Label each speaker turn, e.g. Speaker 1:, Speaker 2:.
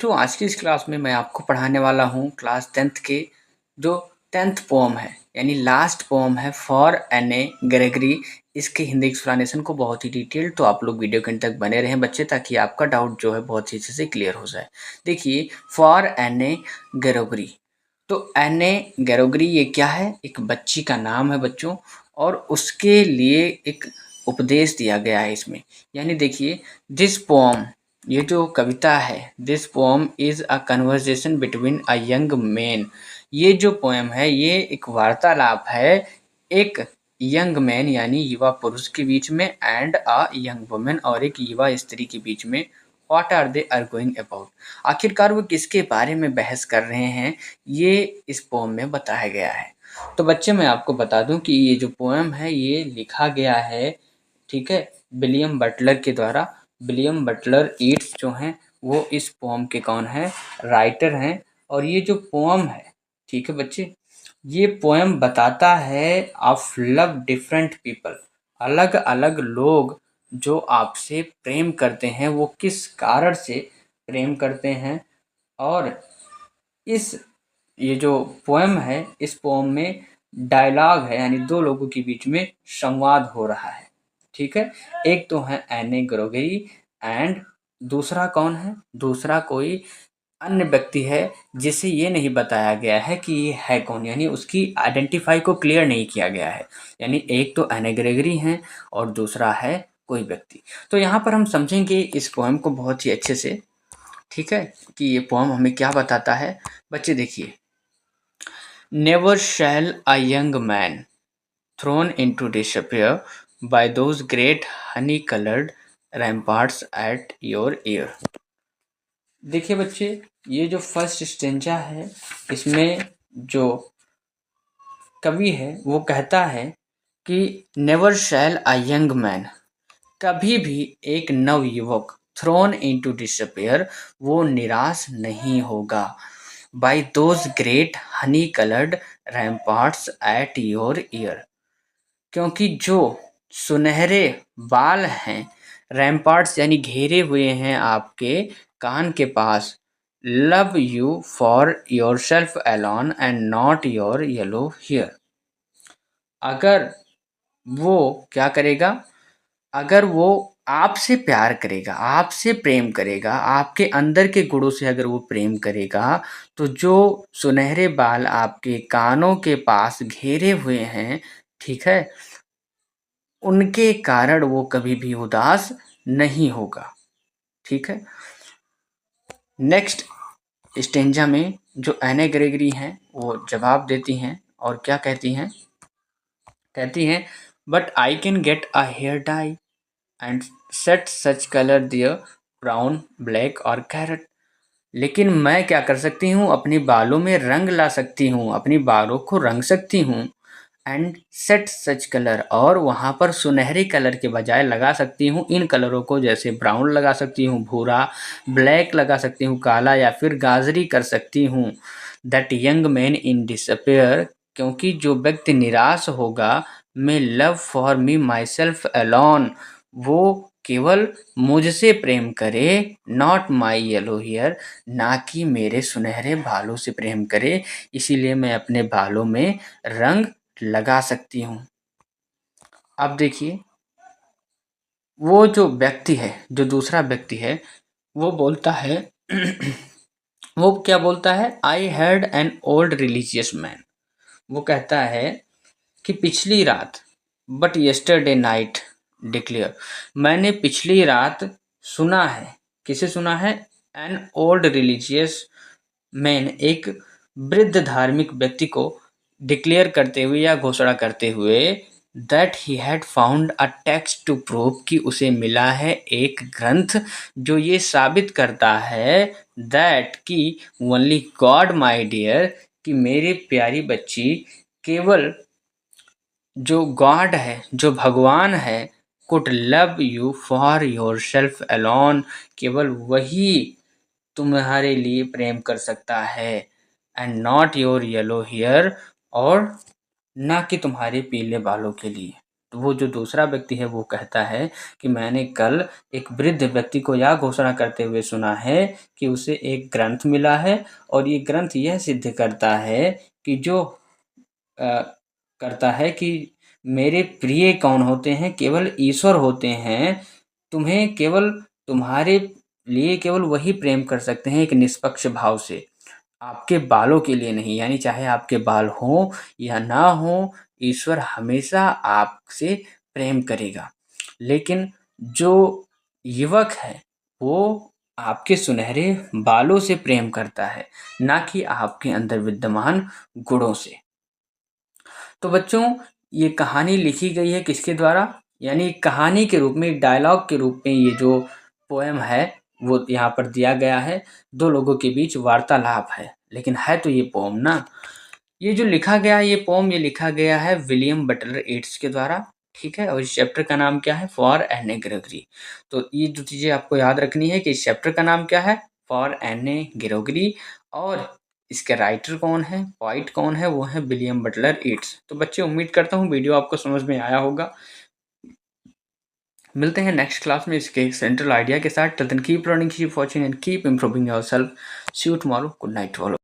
Speaker 1: तो आज की इस क्लास में मैं आपको पढ़ाने वाला हूँ क्लास 10th के जो 10th पोम है यानी लास्ट पोम है फॉर एन.ए. ग्रेगरी। इसके हिंदी एक्सप्लेनेशन को बहुत ही डिटेल तो आप लोग वीडियो के अंत तक बने रहें बच्चे, ताकि आपका डाउट जो है बहुत ही अच्छे से क्लियर हो जाए। देखिए, फॉर एन.ए. ग्रेगरी, तो एन.ए. ग्रेगरी ये क्या है? एक बच्ची का नाम है बच्चों, और उसके लिए एक उपदेश दिया गया है इसमें। यानी देखिए, दिस पोम, ये जो कविता है, this pome is a conversation between a young man. ये जो पोएम है ये एक वार्तालाप है एक यंग मैन यानी युवा पुरुष के बीच में एंड अ यंग वुमेन, और एक युवा स्त्री के बीच में। What are they arguing about, आखिरकार वो किसके बारे में बहस कर रहे हैं, ये इस पोएम में बताया गया है। तो बच्चे मैं आपको बता दूं कि ये जो पोएम है ये लिखा गया है, ठीक है, विलियम बटलर के द्वारा। विलियम बटलर ईट्स जो हैं वो इस पोम के कौन है? राइटर हैं। और ये जो पोम है, ठीक है बच्चे, ये पोएम बताता है ऑफ लव डिफरेंट पीपल, अलग अलग लोग जो आपसे प्रेम करते हैं वो किस कारण से प्रेम करते हैं। और इस ये जो पोएम है, इस पोएम में डायलॉग है यानी दो लोगों के बीच में संवाद हो रहा है, ठीक है। एक तो है एन.ए. ग्रेगरी एंड दूसरा कौन है? दूसरा कोई अन्य व्यक्ति है जिसे ये नहीं बताया गया है कि ये है कौन, यानी उसकी आइडेंटिफाई को क्लियर नहीं किया गया है। यानी एक तो एन.ए. ग्रेगरी है और दूसरा है कोई व्यक्ति। तो यहाँ पर हम समझेंगे इस पोएम को बहुत ही अच्छे से, ठीक है, कि ये पोएम हमें क्या बताता है। बच्चे देखिए, never shall a young man thrown into despair by those great honey-colored ramparts at your ear। देखिए बच्चे, ये जो फर्स्ट स्टेंजा है इसमें जो कवि है वो कहता है कि never shall a young man, कभी भी एक नव युवक, थ्रोन इनटू डिसअपियर, वो निराश नहीं होगा, by those great honey coloured ramparts at your ear, क्योंकि जो सुनहरे बाल हैं, रैम्पार्ट्स यानी घेरे हुए हैं आपके कान के पास, love you for yourself alone and not your yellow hair. अगर वो क्या करेगा? अगर वो आपसे प्यार करेगा, आपसे प्रेम करेगा, आपके अंदर के गुणों से अगर वो प्रेम करेगा, तो जो सुनहरे बाल आपके कानों के पास घेरे हुए हैं, ठीक है, उनके कारण वो कभी भी उदास नहीं होगा, ठीक है। नेक्स्ट स्टेंजा में जो एन.ए. ग्रेगरी हैं वो जवाब देती हैं और क्या कहती हैं? कहती हैं, but I can get a hair dye and set such colour there brown black और कैरेट। लेकिन मैं क्या कर सकती हूँ? अपने बालों में रंग ला सकती हूँ, अपनी बालों को रंग सकती हूँ। एंड सेट सच कलर, और वहाँ पर सुनहरे कलर के बजाय लगा सकती हूँ इन कलरों को, जैसे ब्राउन लगा सकती हूँ, भूरा, ब्लैक लगा सकती हूँ, काला, या फिर गाजरी कर सकती हूँ। That young man in disappear, क्योंकि जो व्यक्ति निराश होगा, मे love for me my self alone, वो केवल मुझसे प्रेम करे, नॉट माई येलो हेयर, ना कि मेरे सुनहरे बालों से प्रेम करे, इसीलिए मैं अपने बालों में रंग लगा सकती हूँ। अब देखिए, वो जो व्यक्ति है, जो दूसरा व्यक्ति है, वो बोलता है वो क्या बोलता है? I had an old religious man. वो कहता है कि पिछली रात, बट यस्टरडे नाइट डिक्लेयर, मैंने पिछली रात सुना है। किसे सुना है? एन ओल्ड रिलीजियस मैन, एक वृद्ध धार्मिक व्यक्ति को डिक्लेयर करते हुए या घोषणा करते हुए, that he had found a text to prove, कि उसे मिला है एक ग्रंथ जो ये साबित करता है, दैट कि ओनली गॉड माय डियर, कि मेरी प्यारी बच्ची, केवल जो गॉड है, जो भगवान है, could love you for yourself alone, केवल वही तुम्हारे लिए प्रेम कर सकता है, and not your yellow hair, और ना कि तुम्हारे पीले बालों के लिए। तो वो जो दूसरा व्यक्ति है वो कहता है कि मैंने कल एक वृद्ध व्यक्ति को यह घोषणा करते हुए सुना है कि उसे एक ग्रंथ मिला है और ये ग्रंथ यह सिद्ध करता है कि जो करता है कि मेरे प्रिय कौन होते हैं, केवल ईश्वर होते हैं। तुम्हें केवल तुम्हारे लिए केवल वही प्रेम कर सकते हैं एक निष्पक्ष भाव से, आपके बालों के लिए नहीं। यानी चाहे आपके बाल हों या ना हों, ईश्वर हमेशा आपसे प्रेम करेगा। लेकिन जो युवक है वो आपके सुनहरे बालों से प्रेम करता है, ना कि आपके अंदर विद्यमान गुणों से। तो बच्चों, ये कहानी लिखी गई है किसके द्वारा? यानी कहानी के रूप में, एक डायलॉग के रूप में ये जो पोएम है वो यहाँ पर दिया गया है। दो लोगों के बीच वार्तालाप है, लेकिन है तो ये पोएम ना। ये जो लिखा गया है, ये पोएम ये लिखा गया है विलियम बटलर येट्स के द्वारा, ठीक है। और इस चैप्टर का नाम क्या है? फॉर एने ग्रेगरी। तो ये जो चीज़ें आपको याद रखनी है कि इस चैप्टर का नाम क्या है? फॉर एने ग्रेगरी। और इसके राइटर कौन है, पोइट कौन है? वो है विलियम बटलर येट्स। तो बच्चे, उम्मीद करता हूँ वीडियो आपको समझ में आया होगा। मिलते हैं नेक्स्ट क्लास में इसके सेंट्रल आइडिया के साथ। Till then keep learning, keep watching and keep improving yourself. See you tomorrow. Good night all.